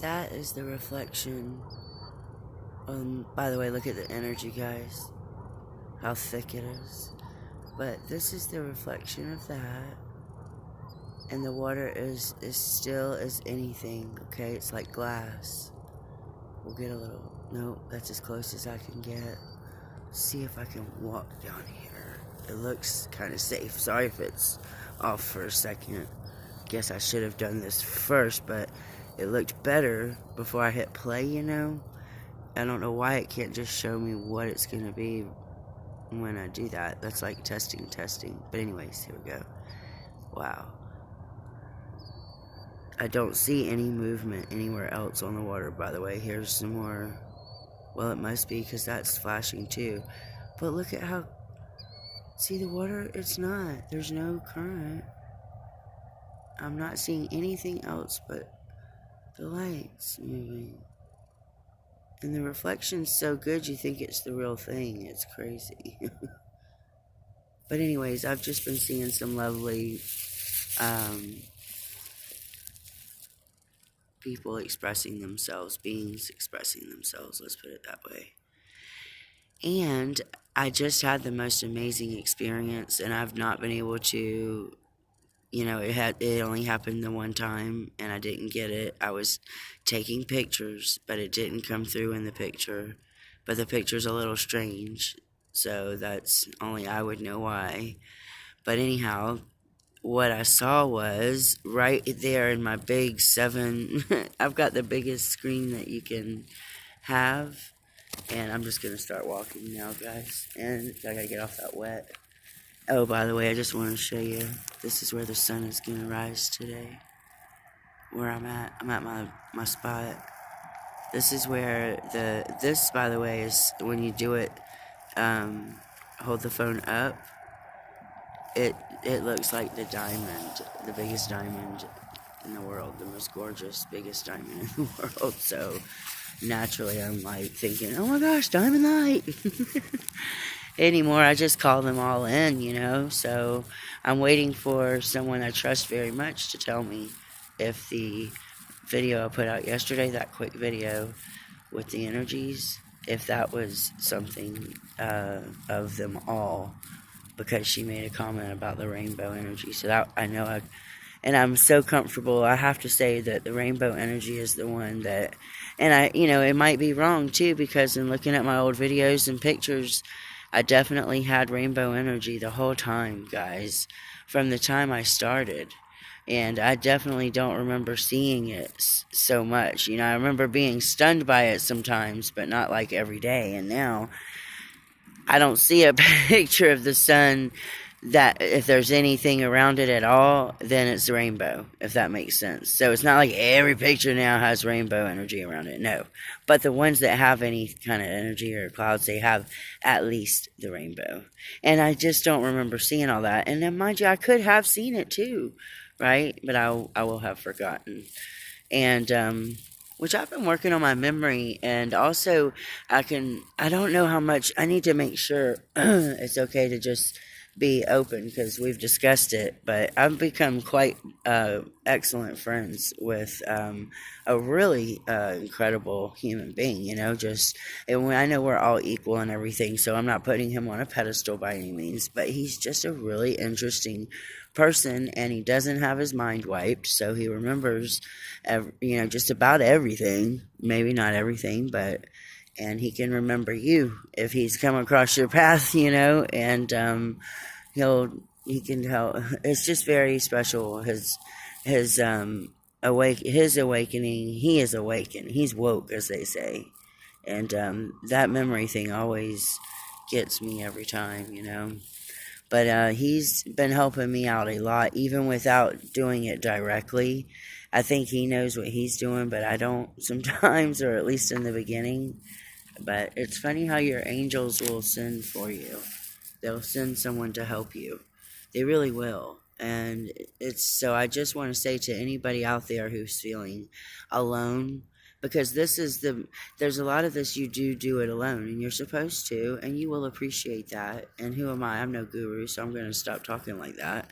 That is the reflection. By the way, look at the energy, guys. How thick it is. But this is the reflection of that. And the water is still as anything, okay? It's like glass. We'll get a little... Nope, that's as close as I can get. See if I can walk down here. It looks kind of safe. Sorry if it's off for a second. Guess I should have done this first, but it looked better before I hit play, you know? I don't know why it can't just show me what it's going to be when I do that. That's like testing. But anyways, here we go. Wow. I don't see any movement anywhere else on the water, by the way. Here's some more. Well, it must be because that's flashing too. But look at how... See the water? It's not. There's no current. I'm not seeing anything else but the lights moving. And the reflection's so good you think it's the real thing. It's crazy. But anyways, I've just been seeing some lovely people expressing themselves, beings expressing themselves, let's put it that way. And I just had the most amazing experience, and I've not been able to, you know, it only happened the one time, and I didn't get it. I was taking pictures, but it didn't come through in the picture. But the picture's a little strange, so that's only I would know why. But anyhow, what I saw was right there in my big 7. I've got the biggest screen that you can have. And I'm just going to start walking now, guys. And I got to get off that wet. Oh, by the way, I just want to show you. This is where the sun is going to rise today. Where I'm at. I'm at my spot. This is where this, by the way, is when you do it, hold the phone up. It looks like the diamond, the biggest diamond in the world, the most gorgeous, biggest diamond in the world. So naturally, I'm like thinking, oh my gosh, diamond light. Anymore, I just call them all in, you know. So I'm waiting for someone I trust very much to tell me if the video I put out yesterday, that quick video with the energies, if that was something of them all. Because she made a comment about the rainbow energy. So that I know and I'm so comfortable. I have to say that the rainbow energy is the one that, and I, you know, it might be wrong too, because in looking at my old videos and pictures, I definitely had rainbow energy the whole time, guys, from the time I started. And I definitely don't remember seeing it so much. You know, I remember being stunned by it sometimes, but not like every day. And now I don't see a picture of the sun that if there's anything around it at all, then it's rainbow, if that makes sense. So it's not like every picture now has rainbow energy around it, no. But the ones that have any kind of energy or clouds, they have at least the rainbow. And I just don't remember seeing all that. And then mind you, I could have seen it too, right? But I will have forgotten. And which I've been working on my memory, and also I don't know how much, I need to make sure it's okay to just be open, because we've discussed it, but I've become quite excellent friends with a really incredible human being, you know, and I know we're all equal and everything, so I'm not putting him on a pedestal by any means, but he's just a really interesting person, and he doesn't have his mind wiped, so he remembers you know, just about everything, maybe not everything, but and he can remember you if he's come across your path, you know, and he can help. It's just very special. His awakening. He is awakened. He's woke, as they say, and that memory thing always gets me every time, you know. But he's been helping me out a lot, even without doing it directly. I think he knows what he's doing, but I don't sometimes, or at least in the beginning. But it's funny how your angels will send for you. They'll send someone to help you. They really will. And so I just want to say to anybody out there who's feeling alone, because there's a lot of this you do it alone, and you're supposed to, and you will appreciate that. And who am I? I'm no guru, so I'm going to stop talking like that.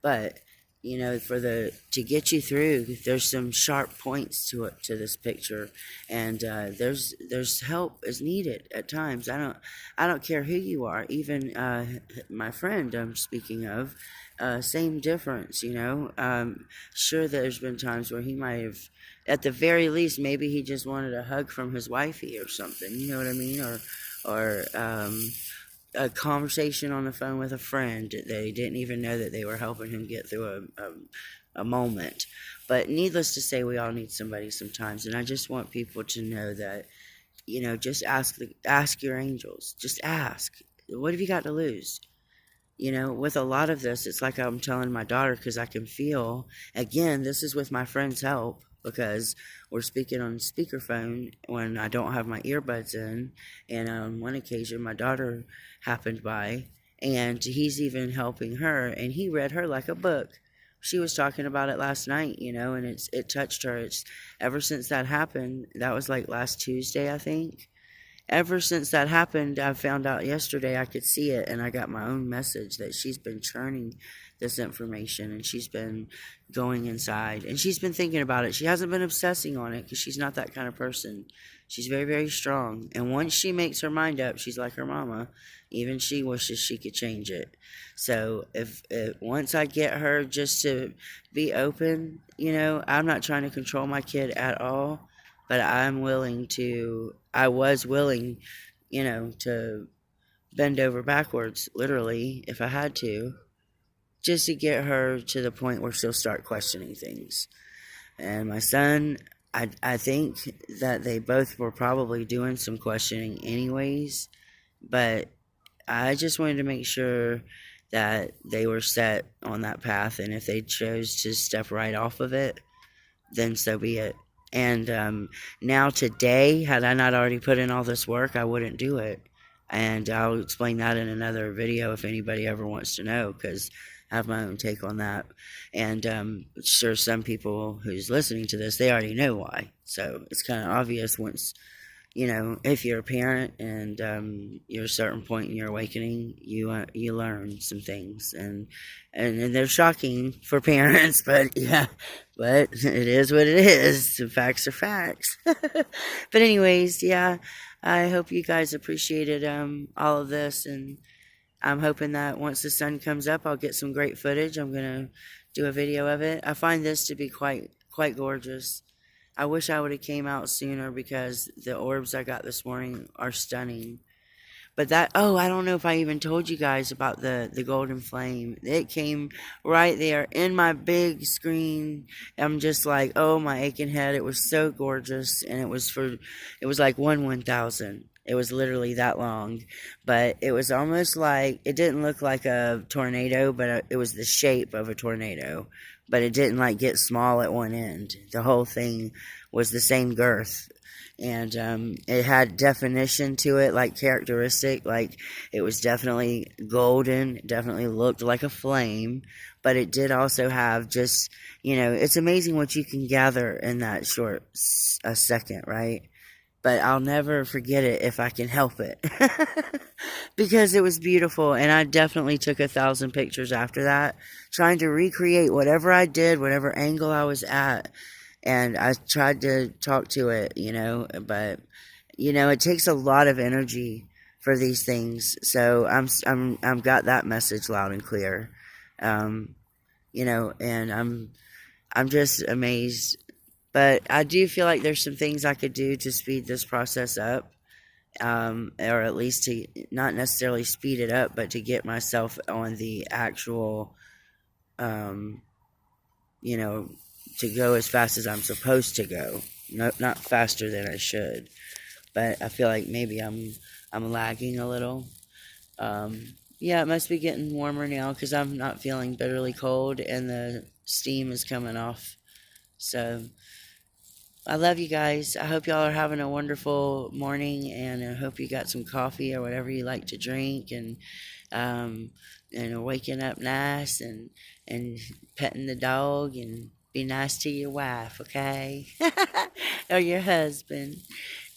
But you know, to get you through. There's some sharp points to it, to this picture, and there's help is needed at times. I don't care who you are, even my friend I'm speaking of, same difference, you know. Sure, there's been times where he might have, at the very least, maybe he just wanted a hug from his wifey or something, you know what I mean, or a conversation on the phone with a friend that they didn't even know that they were helping him get through a moment. But needless to say, we all need somebody sometimes, and I just want people to know that, you know, just ask your angels. Just ask. What have you got to lose? You know, with a lot of this, it's like I'm telling my daughter, because I can feel, again, this is with my friend's help, because we're speaking on speakerphone when I don't have my earbuds in. And on one occasion, my daughter happened by, and he's even helping her, and he read her like a book. She was talking about it last night, you know, and it touched her. It's ever since that happened. That was like last Tuesday, I think. Ever since that happened, I found out yesterday I could see it, and I got my own message that she's been churning this information, and she's been going inside, and she's been thinking about it. She hasn't been obsessing on it, because she's not that kind of person. She's very, very strong, and once she makes her mind up, she's like her mama. Even she wishes she could change it. So if once I get her just to be open, you know, I'm not trying to control my kid at all, but I was willing, you know, to bend over backwards, literally, if I had to, just to get her to the point where she'll start questioning things. And my son, I think that they both were probably doing some questioning anyways, but I just wanted to make sure that they were set on that path, and if they chose to step right off of it, then so be it. And now today, had I not already put in all this work, I wouldn't do it. And I'll explain that in another video if anybody ever wants to know, because I have my own take on that. And sure, some people who's listening to this, they already know why. So it's kind of obvious once, you know, if you're a parent and you're a certain point in your awakening, you learn some things, and they're shocking for parents, but yeah, but it is what it is. The facts are facts. But anyways, yeah, I hope you guys appreciated all of this, and I'm hoping that once the sun comes up, I'll get some great footage. I'm gonna do a video of it. I find this to be quite gorgeous. I wish I would have came out sooner, because the orbs I got this morning are stunning. But I don't know if I even told you guys about the golden flame. It came right there in my big screen. I'm just like, oh, my aching head. It was so gorgeous, and it was like 1/1000. It was literally that long, but it was almost like, it didn't look like a tornado, but it was the shape of a tornado, but it didn't like get small at one end. The whole thing was the same girth, and it had definition to it, like characteristic, like it was definitely golden, definitely looked like a flame, but it did also have just, you know, it's amazing what you can gather in that short a second, right? But I'll never forget it if I can help it. Because it was beautiful, and I definitely took 1,000 pictures after that, trying to recreate whatever I did, whatever angle I was at, and I tried to talk to it, you know, but, you know, it takes a lot of energy for these things, so I'm got that message loud and clear, you know, and I'm just amazed. But I do feel like there's some things I could do to speed this process up, or at least to not necessarily speed it up, but to get myself on the actual, you know, to go as fast as I'm supposed to go. Not faster than I should. But I feel like maybe I'm lagging a little. Yeah, it must be getting warmer now, because I'm not feeling bitterly cold, and the steam is coming off. So I love you guys. I hope y'all are having a wonderful morning, and I hope you got some coffee or whatever you like to drink, and waking up nice, and petting the dog, and be nice to your wife, okay? Or your husband.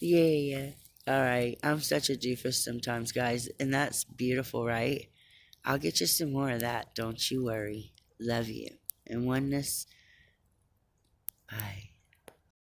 Yeah. All right. I'm such a doofus sometimes, guys, and that's beautiful, right? I'll get you some more of that. Don't you worry. Love you. and oneness